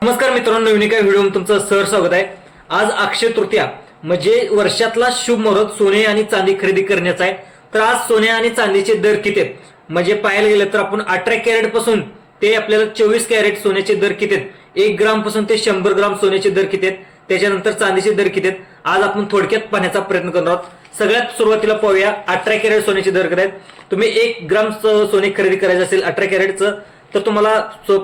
नमस्कार मित्रांनो, नवीन एका व्हिडिओमध्ये तुमचं सहर्ष स्वागत आहे। आज अक्षय तृतीया म्हणजे वर्षातला शुभ मुहूर्त सोने आणि चांदी खरेदी करण्याचा आहे। तर आज सोने आणि चांदीचे दर किती आहेत म्हणजे पाहायला गेलं तर आपण 18 कॅरेट पासून ते आपल्याला 24 कॅरेट सोन्याचे दर किती आहेत, 1 ग्राम पासून ते 100 ग्राम सोन्याचे दर किती आहेत, त्याच्यानंतर चांदीचे दर किती आहेत, आज आपण थोडक्यात पाहण्याचा प्रयत्न करणार आहोत। सगळ्यात सुरुवातीला पाहूया 18 कॅरेट सोन्याचे दर किती आहेत। तुम्ही 1 ग्राम सोने खरेदी करायचे असेल 18 कॅरेटचं तर तुम्हाला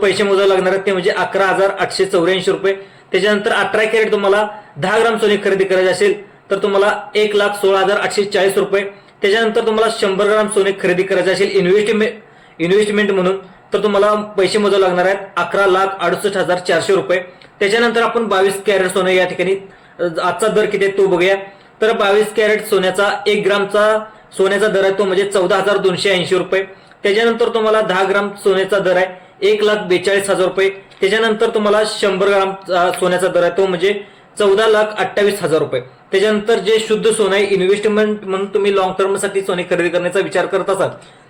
पैसे मोजावे लागणार आहेत ते म्हणजे 11,884 रुपये। त्याच्यानंतर 18 कॅरेट तुम्हाला 10 ग्राम सोने खरेदी करायचे असेल तर तुम्हाला 1,16,840 रुपये। त्याच्यानंतर तुम्हाला 100 ग्राम सोने खरेदी करायचे असेल इन्व्हेस्टमेंट म्हणून तर तुम्हाला पैसे मोजावे लागणार आहेत 11,68,400 रुपये। त्याच्यानंतर आपण 22 कॅरेट सोने या ठिकाणी आजचा दर किती आहे तो बघूया। तर 22 कॅरेट सोन्याचा 1 ग्रामचा सोन्याचा दर आहे तो म्हणजे 14,280 रुपये। त्याच्यानंतर तुम्हाला 10 ग्राम सोन्याचा दर आहे 1,42,000 रुपये। त्याच्यानंतर तुम्हाला 100 ग्राम सोन्याचा दर आहे तो म्हणजे 14,28,000 रुपये। त्याच्यानंतर जे शुद्ध सोनं आहे इन्व्हेस्टमेंट म्हणून तुम्ही लॉंग टर्म साठी सोने खरेदी करण्याचा विचार करत असाल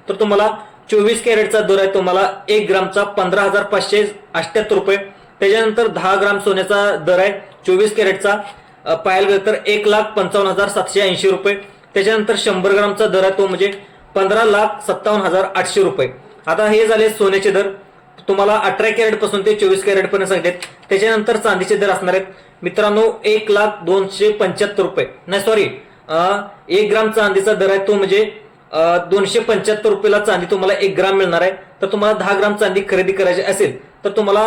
तर तुम्हाला 24 कॅरेटचा दर आहे तुम्हाला 1 ग्रामचा 15,578 रुपये। त्याच्यानंतर 10 ग्राम सोन्याचा दर आहे 24 कॅरेटचा पाहायला गेलं तर 1,55,780 रुपये। त्याच्यानंतर 100 ग्रामचा दर आहे तो म्हणजे 15,57,800 रुपये। आता हे झाले सोन्याचे दर तुम्हाला 18 कॅरेट पासून ते 24 कॅरेट पर्यंत सांगितले। त्याच्यानंतर चांदीचे दर असणार आहेत मित्रांनो 1,02,75 रुपये, नाही सॉरी 1 ग्राम चांदीचा दर आहे तो म्हणजे 275 रुपयाला चांदी तुम्हाला 1 ग्राम मिळणार आहे। तर तुम्हाला 10 ग्राम चांदी खरेदी करायची असेल तर तुम्हाला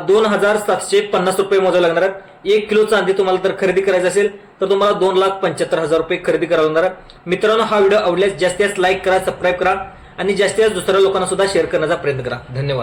2,750 रुपये मोजावे लागणार आहेत। 1 किलो चांदी तुम्हाला तर खरेदी करायची असेल तर तुम्हाला 2,75,000 रुपये खरेदी करावे लागणार आहे। मित्रांनो, हा व्हिडिओ आवडल्यास जास्तीत जास्त लाईक करा, सबस्क्राईब करा आणि जास्तीत जास्त दुसऱ्या लोकांना सुद्धा शेअर करण्याचा प्रयत्न करा। धन्यवाद।